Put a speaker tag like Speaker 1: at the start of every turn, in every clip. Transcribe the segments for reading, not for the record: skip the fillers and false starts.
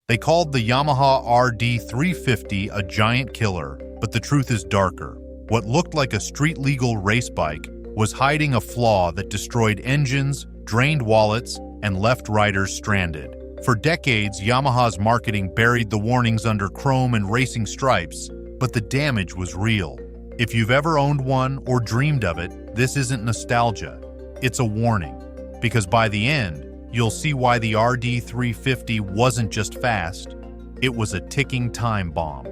Speaker 1: They called the Yamaha RD350 a giant killer, but the truth is darker. What looked like a street-legal race bike was hiding a flaw that destroyed engines, drained wallets, and left riders stranded. For decades, Yamaha's marketing buried the warnings under chrome and racing stripes, but the damage was real. If you've ever owned one or dreamed of it, this isn't nostalgia. It's a warning, because by the end, you'll see why the RD350 wasn't just fast, it was a ticking time bomb.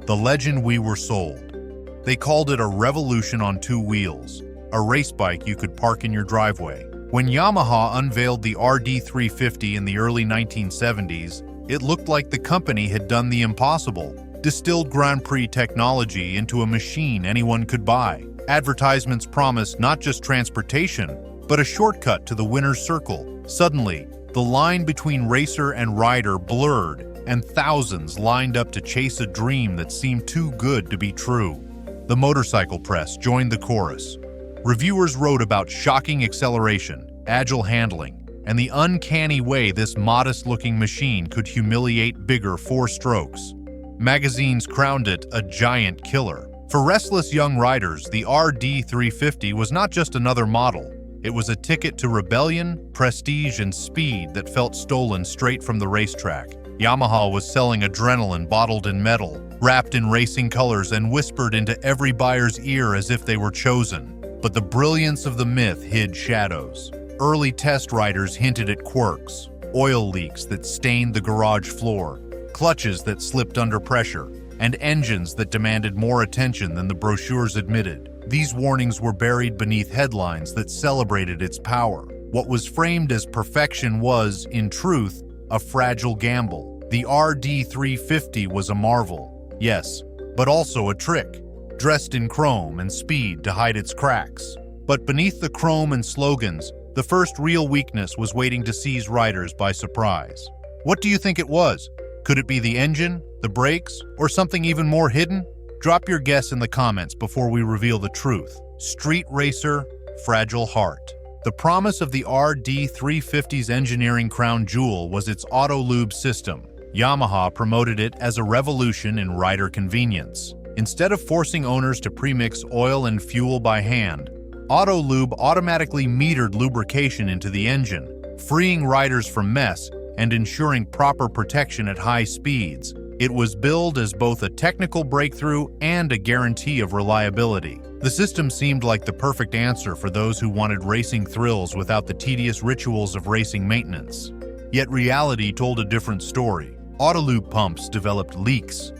Speaker 1: The legend we were sold. They called it a revolution on two wheels, a race bike you could park in your driveway. When Yamaha unveiled the RD350 in the early 1970s, it looked like the company had done the impossible, distilled Grand Prix technology into a machine anyone could buy. Advertisements promised not just transportation, but a shortcut to the winner's circle. Suddenly, the line between racer and rider blurred, and thousands lined up to chase a dream that seemed too good to be true. The motorcycle press joined the chorus. Reviewers wrote about shocking acceleration, agile handling, and the uncanny way this modest-looking machine could humiliate bigger four-strokes. Magazines crowned it a giant killer. For restless young riders, the RD350 was not just another model. It was a ticket to rebellion, prestige, and speed that felt stolen straight from the racetrack. Yamaha was selling adrenaline bottled in metal, wrapped in racing colors, and whispered into every buyer's ear as if they were chosen. But the brilliance of the myth hid shadows. Early test riders hinted at quirks, oil leaks that stained the garage floor, clutches that slipped under pressure, and engines that demanded more attention than the brochures admitted. These warnings were buried beneath headlines that celebrated its power. What was framed as perfection was, in truth, a fragile gamble. The RD350 was a marvel, yes, but also a trick, dressed in chrome and speed to hide its cracks. But beneath the chrome and slogans, the first real weakness was waiting to seize riders by surprise. What do you think it was? Could it be the engine, the brakes, or something even more hidden? Drop your guess in the comments before we reveal the truth. Street racer, fragile heart. The promise of the RD350's engineering crown jewel was its AUTOLUBE system. Yamaha promoted it as a revolution in rider convenience. Instead of forcing owners to premix oil and fuel by hand, AUTOLUBE automatically metered lubrication into the engine, freeing riders from mess and ensuring proper protection at high speeds. It was billed as both a technical breakthrough and a guarantee of reliability. The system seemed like the perfect answer for those who wanted racing thrills without the tedious rituals of racing maintenance. Yet reality told a different story. AUTOLUBE pumps developed leaks,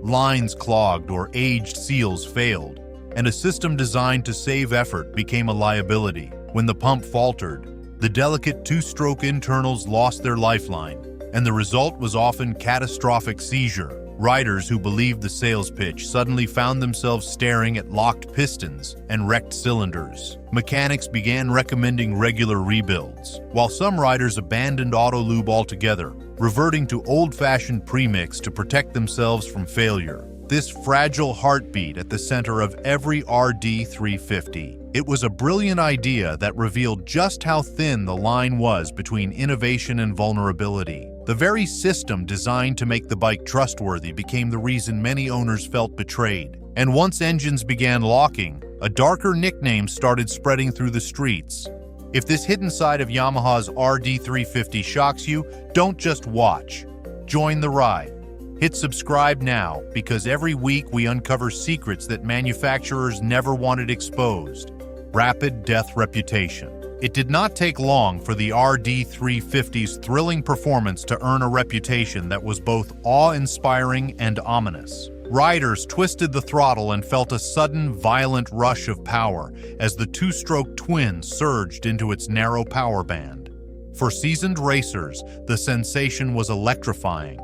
Speaker 1: lines clogged or aged seals failed, and a system designed to save effort became a liability. When the pump faltered, the delicate two-stroke internals lost their lifeline, and the result was often catastrophic seizure. Riders who believed the sales pitch suddenly found themselves staring at locked pistons and wrecked cylinders. Mechanics began recommending regular rebuilds, while some riders abandoned AUTOLUBE altogether, reverting to old-fashioned premix to protect themselves from failure. This fragile heartbeat at the center of every RD350. It was a brilliant idea that revealed just how thin the line was between innovation and vulnerability. The very system designed to make the bike trustworthy became the reason many owners felt betrayed. And once engines began locking, a darker nickname started spreading through the streets. If this hidden side of Yamaha's RD350 shocks you, don't just watch. Join the ride. Hit subscribe now, because every week we uncover secrets that manufacturers never wanted exposed. Rapid death reputation. It did not take long for the RD350's thrilling performance to earn a reputation that was both awe-inspiring and ominous. Riders twisted the throttle and felt a sudden, violent rush of power as the two-stroke twin surged into its narrow power band. For seasoned racers, the sensation was electrifying.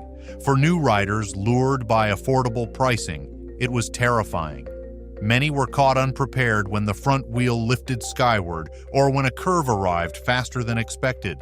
Speaker 1: For new riders lured by affordable pricing, it was terrifying. Many were caught unprepared when the front wheel lifted skyward or when a curve arrived faster than expected.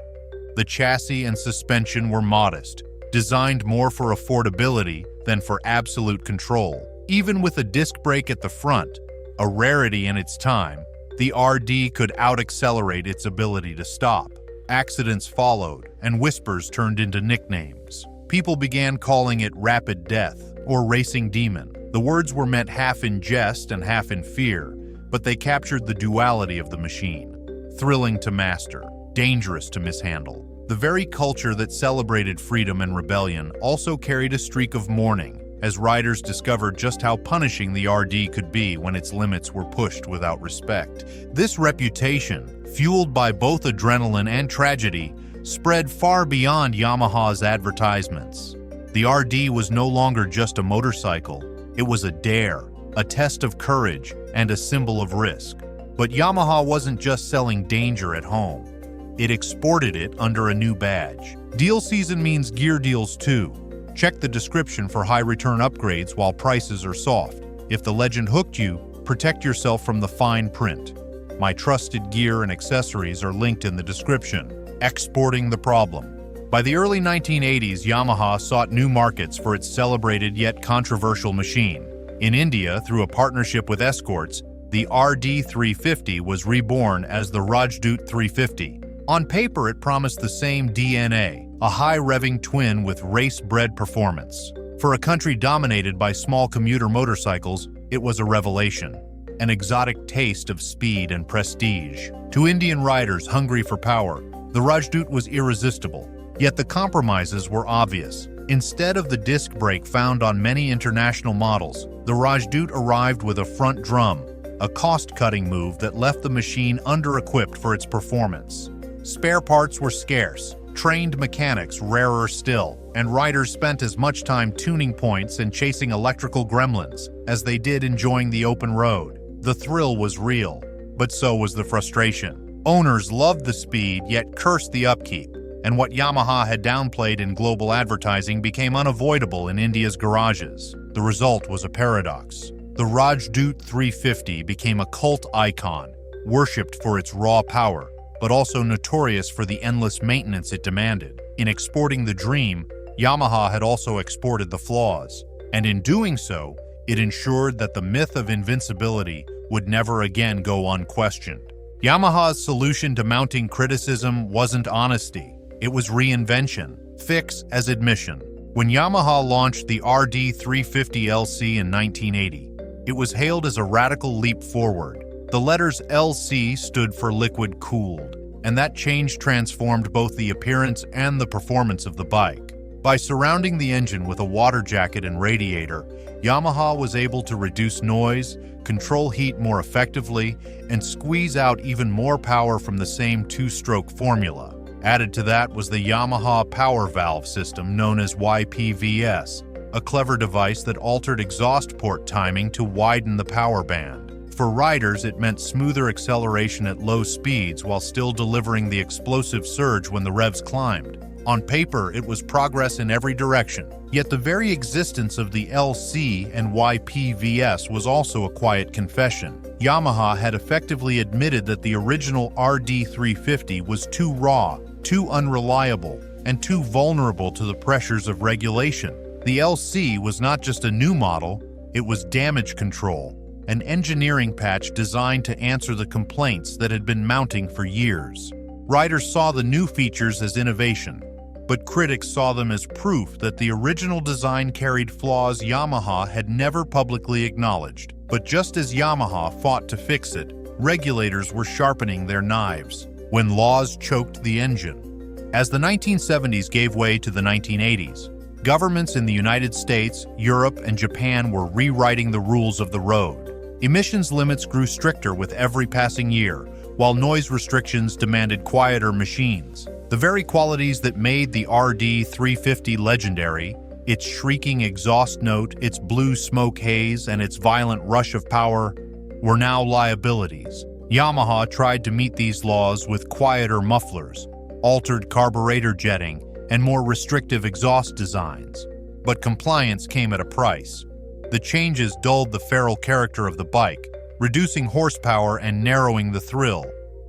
Speaker 1: The chassis and suspension were modest, designed more for affordability than for absolute control. Even with a disc brake at the front, a rarity in its time, the RD could out-accelerate its ability to stop. Accidents followed, and whispers turned into nicknames. People began calling it Rapid Death or Racing Demon. The words were meant half in jest and half in fear, but they captured the duality of the machine. Thrilling to master, dangerous to mishandle. The very culture that celebrated freedom and rebellion also carried a streak of mourning, as riders discovered just how punishing the RD could be when its limits were pushed without respect. This reputation, fueled by both adrenaline and tragedy, spread far beyond Yamaha's advertisements. The RD was no longer just a motorcycle, it was a dare, a test of courage, and a symbol of risk. But Yamaha wasn't just selling danger at home. It exported it under a new badge. Deal season means gear deals too. Check the description for high return upgrades while prices are soft. If the legend hooked you, protect yourself from the fine print. My trusted gear and accessories are linked in the description. Exporting the problem. By the early 1980s, Yamaha sought new markets for its celebrated yet controversial machine. In India, through a partnership with Escorts, the RD350 was reborn as the Rajdoot 350. On paper, it promised the same DNA, a high-revving twin with race-bred performance. For a country dominated by small commuter motorcycles, it was a revelation, an exotic taste of speed and prestige. To Indian riders hungry for power, the Rajdoot was irresistible, yet the compromises were obvious. Instead of the disc brake found on many international models, the Rajdoot arrived with a front drum, a cost-cutting move that left the machine under-equipped for its performance. Spare parts were scarce, trained mechanics rarer still, and riders spent as much time tuning points and chasing electrical gremlins as they did enjoying the open road. The thrill was real, but so was the frustration. Owners loved the speed yet cursed the upkeep, and what Yamaha had downplayed in global advertising became unavoidable in India's garages. The result was a paradox. The Rajdoot 350 became a cult icon, worshipped for its raw power, but also notorious for the endless maintenance it demanded. In exporting the dream, Yamaha had also exported the flaws, and in doing so, it ensured that the myth of invincibility would never again go unquestioned. Yamaha's solution to mounting criticism wasn't honesty, it was reinvention, fix as admission. When Yamaha launched the RD350LC in 1980, it was hailed as a radical leap forward. The letters LC stood for liquid cooled, and that change transformed both the appearance and the performance of the bike. By surrounding the engine with a water jacket and radiator, Yamaha was able to reduce noise, control heat more effectively, and squeeze out even more power from the same two-stroke formula. Added to that was the Yamaha Power Valve system known as YPVS, a clever device that altered exhaust port timing to widen the power band. For riders, it meant smoother acceleration at low speeds while still delivering the explosive surge when the revs climbed. On paper, it was progress in every direction. Yet the very existence of the LC and YPVS was also a quiet confession. Yamaha had effectively admitted that the original RD350 was too raw, too unreliable, and too vulnerable to the pressures of regulation. The LC was not just a new model, it was damage control, an engineering patch designed to answer the complaints that had been mounting for years. Riders saw the new features as innovation, but critics saw them as proof that the original design carried flaws Yamaha had never publicly acknowledged. But just as Yamaha fought to fix it, regulators were sharpening their knives when laws choked the engine. As the 1970s gave way to the 1980s, governments in the United States, Europe, and Japan were rewriting the rules of the road. Emissions limits grew stricter with every passing year, while noise restrictions demanded quieter machines. The very qualities that made the RD350 legendary, its shrieking exhaust note, its blue smoke haze, and its violent rush of power, were now liabilities. Yamaha tried to meet these laws with quieter mufflers, altered carburetor jetting, and more restrictive exhaust designs. But compliance came at a price. The changes dulled the feral character of the bike, reducing horsepower and narrowing the thrill.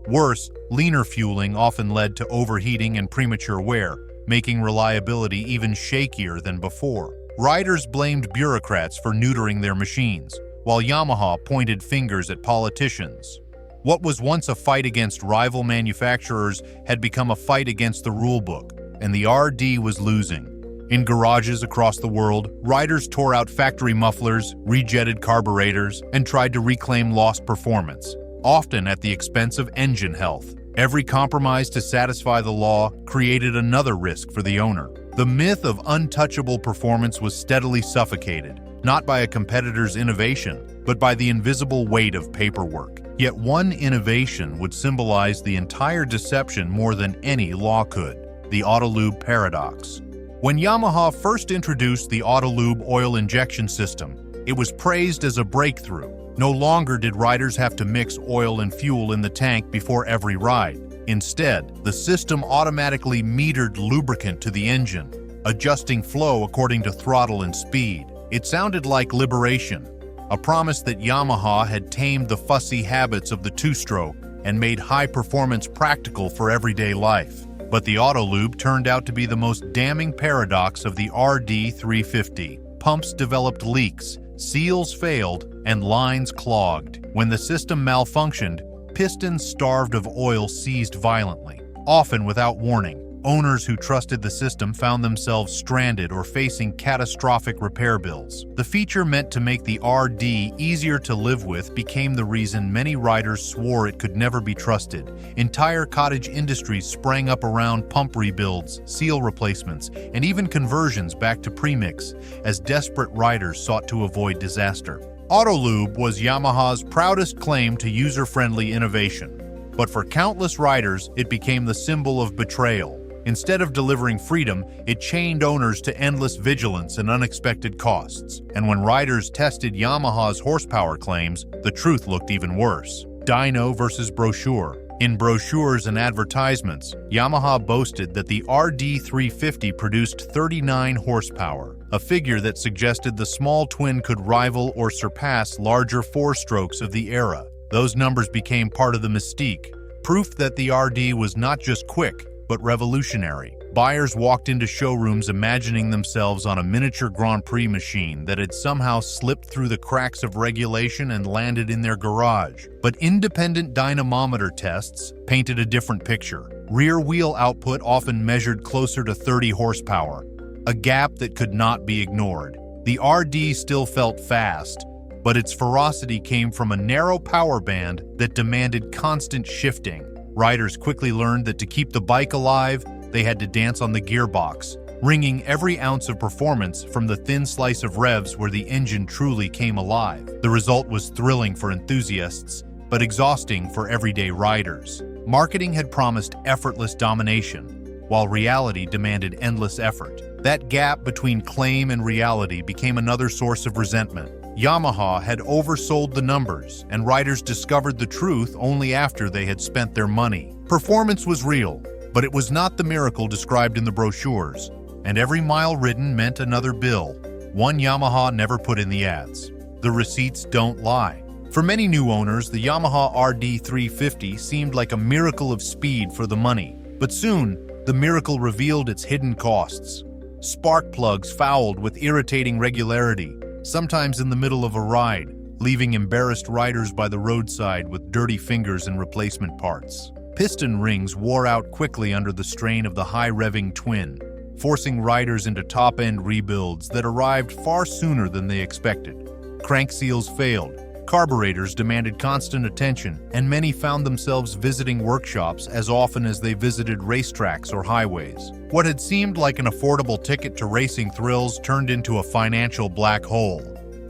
Speaker 1: Worse, leaner fueling often led to overheating and premature wear, making reliability even shakier than before. Riders blamed bureaucrats for neutering their machines, while Yamaha pointed fingers at politicians. What was once a fight against rival manufacturers had become a fight against the rulebook, and the RD was losing. In garages across the world, riders tore out factory mufflers, rejetted carburetors, and tried to reclaim lost performance, often at the expense of engine health. Every compromise to satisfy the law created another risk for the owner. The myth of untouchable performance was steadily suffocated, not by a competitor's innovation, but by the invisible weight of paperwork. Yet one innovation would symbolize the entire deception more than any law could: the AUTOLUBE paradox. When Yamaha first introduced the AUTOLUBE oil injection system, it was praised as a breakthrough. No longer did riders have to mix oil and fuel in the tank before every ride. Instead, the system automatically metered lubricant to the engine, adjusting flow according to throttle and speed. It sounded like liberation, a promise that Yamaha had tamed the fussy habits of the two-stroke and made high performance practical for everyday life. But the AUTOLUBE turned out to be the most damning paradox of the RD350. Pumps developed leaks, seals failed, and lines clogged. When the system malfunctioned, pistons starved of oil seized violently. Often without warning, owners who trusted the system found themselves stranded or facing catastrophic repair bills. The feature meant to make the RD easier to live with became the reason many riders swore it could never be trusted. Entire cottage industries sprang up around pump rebuilds, seal replacements, and even conversions back to premix as desperate riders sought to avoid disaster. AUTOLUBE was Yamaha's proudest claim to user-friendly innovation, but for countless riders, it became the symbol of betrayal. Instead of delivering freedom, it chained owners to endless vigilance and unexpected costs. And when riders tested Yamaha's horsepower claims, the truth looked even worse. Dyno versus brochure. In brochures and advertisements, Yamaha boasted that the RD350 produced 39 horsepower, a figure that suggested the small twin could rival or surpass larger four-strokes of the era. Those numbers became part of the mystique, proof that the RD was not just quick, but revolutionary. Buyers walked into showrooms imagining themselves on a miniature Grand Prix machine that had somehow slipped through the cracks of regulation and landed in their garage. But independent dynamometer tests painted a different picture. Rear wheel output often measured closer to 30 horsepower, a gap that could not be ignored. The RD still felt fast, but its ferocity came from a narrow power band that demanded constant shifting. Riders quickly learned that to keep the bike alive, they had to dance on the gearbox, wringing every ounce of performance from the thin slice of revs where the engine truly came alive. The result was thrilling for enthusiasts, but exhausting for everyday riders. Marketing had promised effortless domination, while reality demanded endless effort. That gap between claim and reality became another source of resentment. Yamaha had oversold the numbers, and riders discovered the truth only after they had spent their money. Performance was real, but it was not the miracle described in the brochures, and every mile ridden meant another bill, one Yamaha never put in the ads. The receipts don't lie. For many new owners, the Yamaha RD350 seemed like a miracle of speed for the money, but soon, the miracle revealed its hidden costs. Spark plugs fouled with irritating regularity, sometimes in the middle of a ride, leaving embarrassed riders by the roadside with dirty fingers and replacement parts. Piston rings wore out quickly under the strain of the high-revving twin, forcing riders into top-end rebuilds that arrived far sooner than they expected. Crank seals failed, carburetors demanded constant attention, and many found themselves visiting workshops as often as they visited racetracks or highways. What had seemed like an affordable ticket to racing thrills turned into a financial black hole.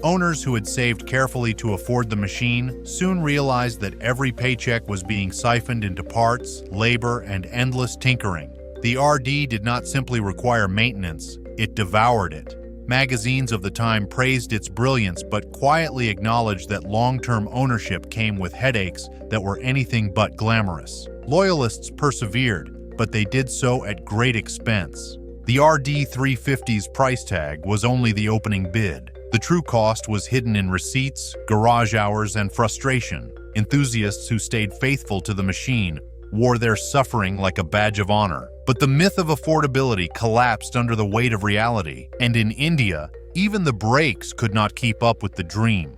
Speaker 1: Owners who had saved carefully to afford the machine soon realized that every paycheck was being siphoned into parts, labor, and endless tinkering. The RD did not simply require maintenance, it devoured it. Magazines of the time praised its brilliance but quietly acknowledged that long-term ownership came with headaches that were anything but glamorous. Loyalists persevered, but they did so at great expense. The RD350's price tag was only the opening bid. The true cost was hidden in receipts, garage hours, and frustration. Enthusiasts who stayed faithful to the machine wore their suffering like a badge of honor. But the myth of affordability collapsed under the weight of reality, and in India, even the brakes could not keep up with the dream.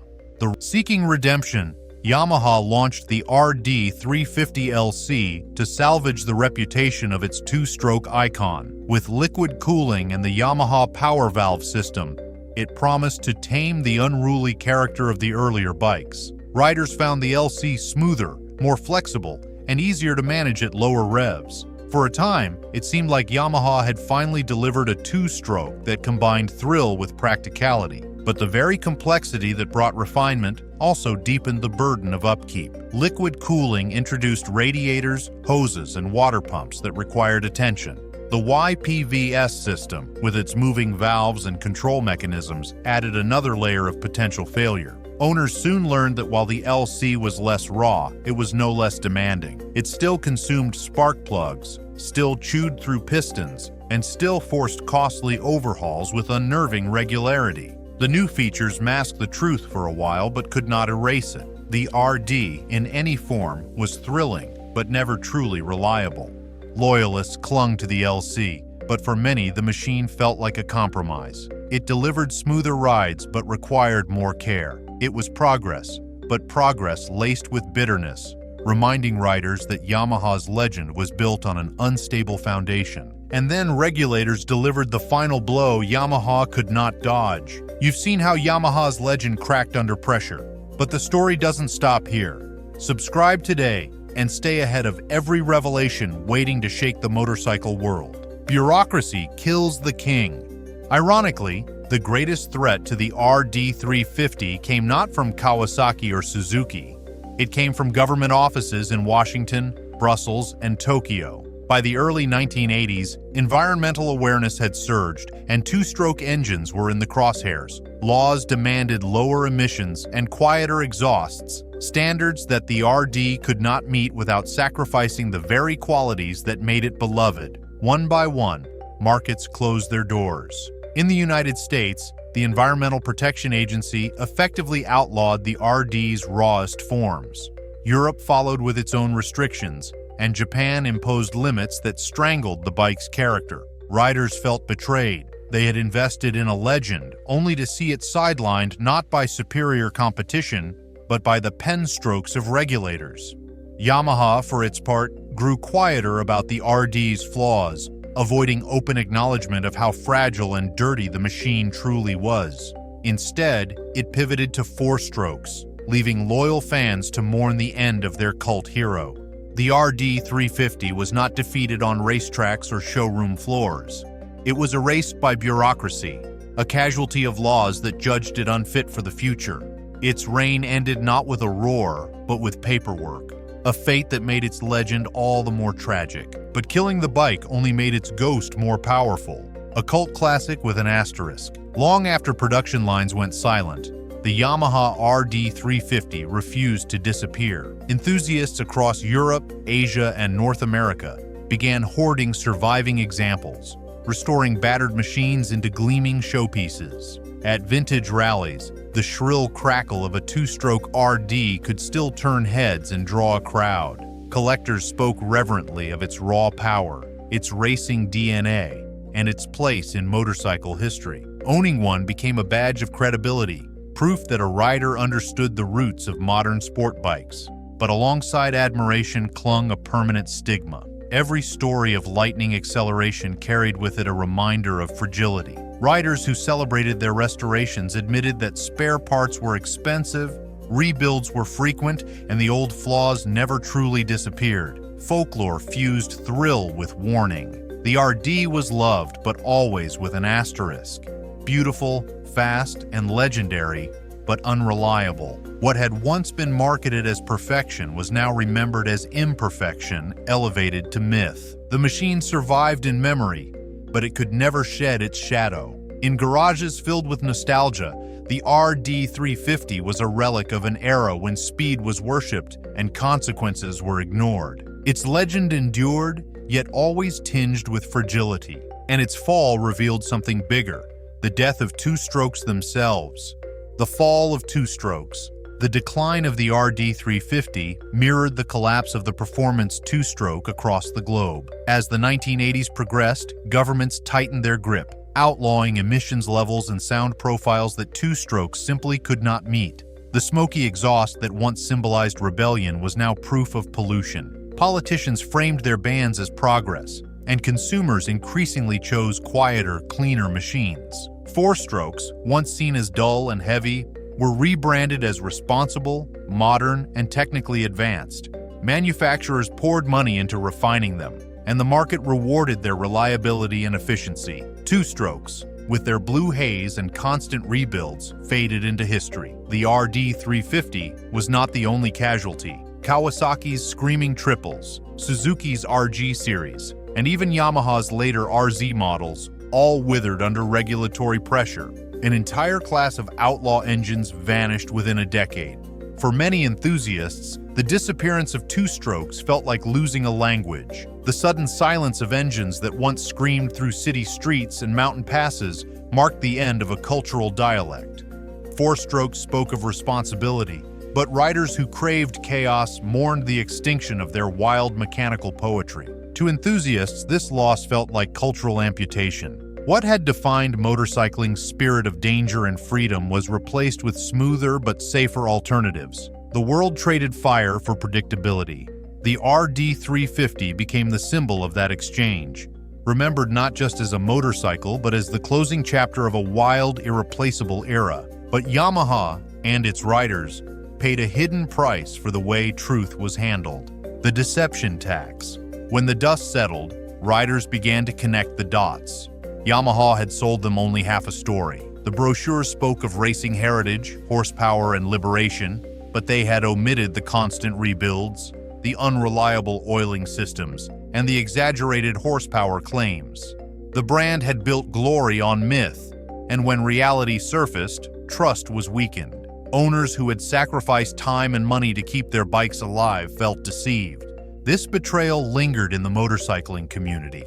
Speaker 1: Seeking redemption, Yamaha launched the RD350LC to salvage the reputation of its two-stroke icon. With liquid cooling and the Yamaha power valve system, it promised to tame the unruly character of the earlier bikes. Riders found the LC smoother, more flexible, and easier to manage at lower revs. For a time, it seemed like Yamaha had finally delivered a two-stroke that combined thrill with practicality. But the very complexity that brought refinement also deepened the burden of upkeep. Liquid cooling introduced radiators, hoses, and water pumps that required attention. The YPVS system, with its moving valves and control mechanisms, added another layer of potential failure. Owners soon learned that while the LC was less raw, it was no less demanding. It still consumed spark plugs, still chewed through pistons, and still forced costly overhauls with unnerving regularity. The new features masked the truth for a while but could not erase it. The RD, in any form, was thrilling but never truly reliable. Loyalists clung to the LC, but for many the machine felt like a compromise. It delivered smoother rides but required more care. It was progress, but progress laced with bitterness, reminding riders that Yamaha's legend was built on an unstable foundation. And then regulators delivered the final blow Yamaha could not dodge. You've seen how Yamaha's legend cracked under pressure, but the story doesn't stop here. Subscribe today and stay ahead of every revelation waiting to shake the motorcycle world. Bureaucracy kills the king. Ironically, the greatest threat to the RD350 came not from Kawasaki or Suzuki. It came from government offices in Washington, Brussels, and Tokyo. By the early 1980s, environmental awareness had surged, and two-stroke engines were in the crosshairs. Laws demanded lower emissions and quieter exhausts, standards that the RD could not meet without sacrificing the very qualities that made it beloved. One by one, markets closed their doors. In the United States, the Environmental Protection Agency effectively outlawed the RD's rawest forms. Europe followed with its own restrictions, and Japan imposed limits that strangled the bike's character. Riders felt betrayed. They had invested in a legend, only to see it sidelined not by superior competition, but by the pen strokes of regulators. Yamaha, for its part, grew quieter about the RD's flaws, avoiding open acknowledgement of how fragile and dirty the machine truly was. Instead, it pivoted to four-strokes, leaving loyal fans to mourn the end of their cult hero. The RD350 was not defeated on racetracks or showroom floors. It was erased by bureaucracy, a casualty of laws that judged it unfit for the future. Its reign ended not with a roar, but with paperwork, a fate that made its legend all the more tragic. But killing the bike only made its ghost more powerful, a cult classic with an asterisk. Long after production lines went silent, the Yamaha RD350 refused to disappear. Enthusiasts across Europe, Asia, and North America began hoarding surviving examples, restoring battered machines into gleaming showpieces. At vintage rallies, the shrill crackle of a two-stroke RD could still turn heads and draw a crowd. Collectors spoke reverently of its raw power, its racing DNA, and its place in motorcycle history. Owning one became a badge of credibility, proof that a rider understood the roots of modern sport bikes. But alongside admiration clung a permanent stigma. Every story of lightning acceleration carried with it a reminder of fragility. Riders who celebrated their restorations admitted that spare parts were expensive, rebuilds were frequent, and the old flaws never truly disappeared. Folklore fused thrill with warning. The RD was loved, but always with an asterisk. Beautiful, fast, and legendary, but unreliable. What had once been marketed as perfection was now remembered as imperfection, elevated to myth. The machine survived in memory, but it could never shed its shadow. In garages filled with nostalgia, the RD350 was a relic of an era when speed was worshipped and consequences were ignored. Its legend endured, yet always tinged with fragility. And its fall revealed something bigger: the death of two-strokes themselves. The fall of two-strokes. The decline of the RD350 mirrored the collapse of the performance two-stroke across the globe. As the 1980s progressed, governments tightened their grip, outlawing emissions levels and sound profiles that two-strokes simply could not meet. The smoky exhaust that once symbolized rebellion was now proof of pollution. Politicians framed their bans as progress, and consumers increasingly chose quieter, cleaner machines. Four-strokes, once seen as dull and heavy, were rebranded as responsible, modern, and technically advanced. Manufacturers poured money into refining them, and the market rewarded their reliability and efficiency. Two-strokes, with their blue haze and constant rebuilds, faded into history. The RD350 was not the only casualty. Kawasaki's screaming triples, Suzuki's RG series, and even Yamaha's later RZ models all withered under regulatory pressure. An entire class of outlaw engines vanished within a decade. For many enthusiasts, the disappearance of two-strokes felt like losing a language. The sudden silence of engines that once screamed through city streets and mountain passes marked the end of a cultural dialect. Four-strokes spoke of responsibility, but riders who craved chaos mourned the extinction of their wild mechanical poetry. To enthusiasts, this loss felt like cultural amputation. What had defined motorcycling's spirit of danger and freedom was replaced with smoother but safer alternatives. The world traded fire for predictability. The RD350 became the symbol of that exchange, remembered not just as a motorcycle but as the closing chapter of a wild, irreplaceable era. But Yamaha and its riders paid a hidden price for the way truth was handled: the deception tax. When the dust settled, riders began to connect the dots. Yamaha had sold them only half a story. The brochure spoke of racing heritage, horsepower, and liberation, but they had omitted the constant rebuilds, the unreliable oiling systems, and the exaggerated horsepower claims. The brand had built glory on myth, and when reality surfaced, trust was weakened. Owners who had sacrificed time and money to keep their bikes alive felt deceived. This betrayal lingered in the motorcycling community.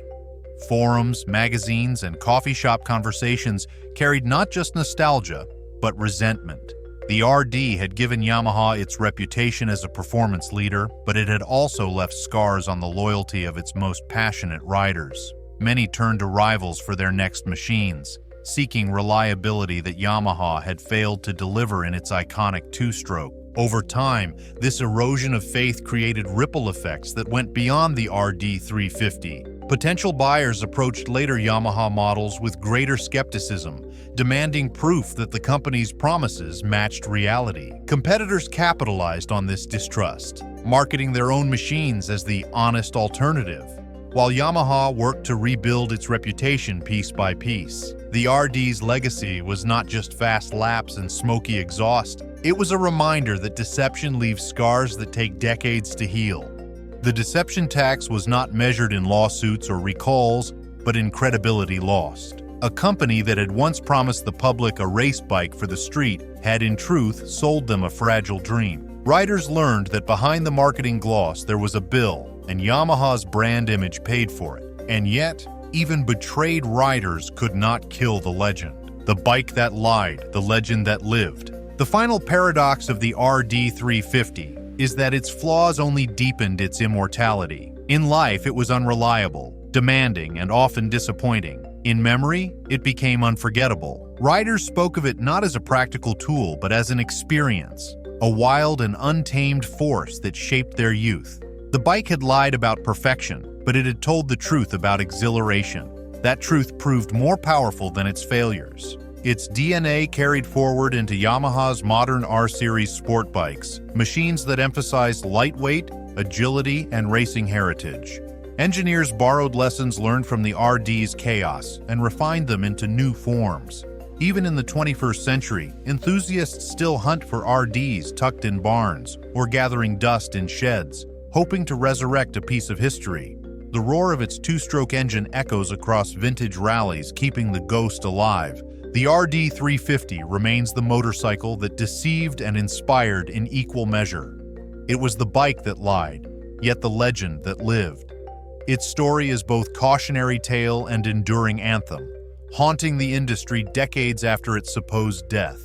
Speaker 1: Forums, magazines, and coffee shop conversations carried not just nostalgia, but resentment. The RD had given Yamaha its reputation as a performance leader, but it had also left scars on the loyalty of its most passionate riders. Many turned to rivals for their next machines, seeking reliability that Yamaha had failed to deliver in its iconic two-stroke. Over time, this erosion of faith created ripple effects that went beyond the RD350. Potential buyers approached later Yamaha models with greater skepticism, demanding proof that the company's promises matched reality. Competitors capitalized on this distrust, marketing their own machines as the honest alternative, while Yamaha worked to rebuild its reputation piece by piece. The RD's legacy was not just fast laps and smoky exhaust. It was a reminder that deception leaves scars that take decades to heal. The deception tax was not measured in lawsuits or recalls, but in credibility lost. A company that had once promised the public a race bike for the street had in truth sold them a fragile dream. Riders learned that behind the marketing gloss there was a bill, and Yamaha's brand image paid for it. And yet, even betrayed riders could not kill the legend. The bike that lied, the legend that lived. The final paradox of the RD350 is that its flaws only deepened its immortality. In life, it was unreliable, demanding, and often disappointing. In memory, it became unforgettable. Riders spoke of it not as a practical tool, but as an experience, a wild and untamed force that shaped their youth. The bike had lied about perfection, but it had told the truth about exhilaration. That truth proved more powerful than its failures. Its DNA carried forward into Yamaha's modern R-Series sport bikes, machines that emphasized lightweight, agility, and racing heritage. Engineers borrowed lessons learned from the RD's chaos and refined them into new forms. Even in the 21st century, enthusiasts still hunt for RDs tucked in barns or gathering dust in sheds, hoping to resurrect a piece of history. The roar of its two-stroke engine echoes across vintage rallies, keeping the ghost alive. The RD350 remains the motorcycle that deceived and inspired in equal measure. It was the bike that lied, yet the legend that lived. Its story is both cautionary tale and enduring anthem, haunting the industry decades after its supposed death.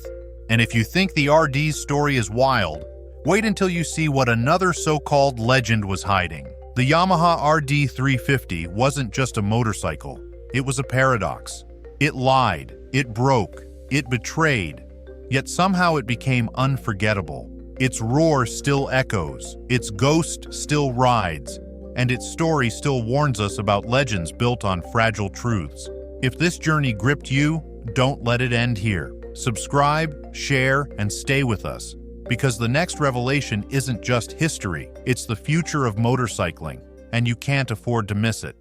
Speaker 1: And if you think the RD's story is wild, wait until you see what another so-called legend was hiding. The Yamaha RD350 wasn't just a motorcycle, it was a paradox. It lied, it broke, it betrayed, Yet somehow it became unforgettable. Its roar still echoes, its ghost still rides, and its story still warns us about legends built on fragile truths. If this journey gripped you, don't let it end here. Subscribe, share, and stay with us, because the next revelation isn't just history, it's the future of motorcycling, and you can't afford to miss it.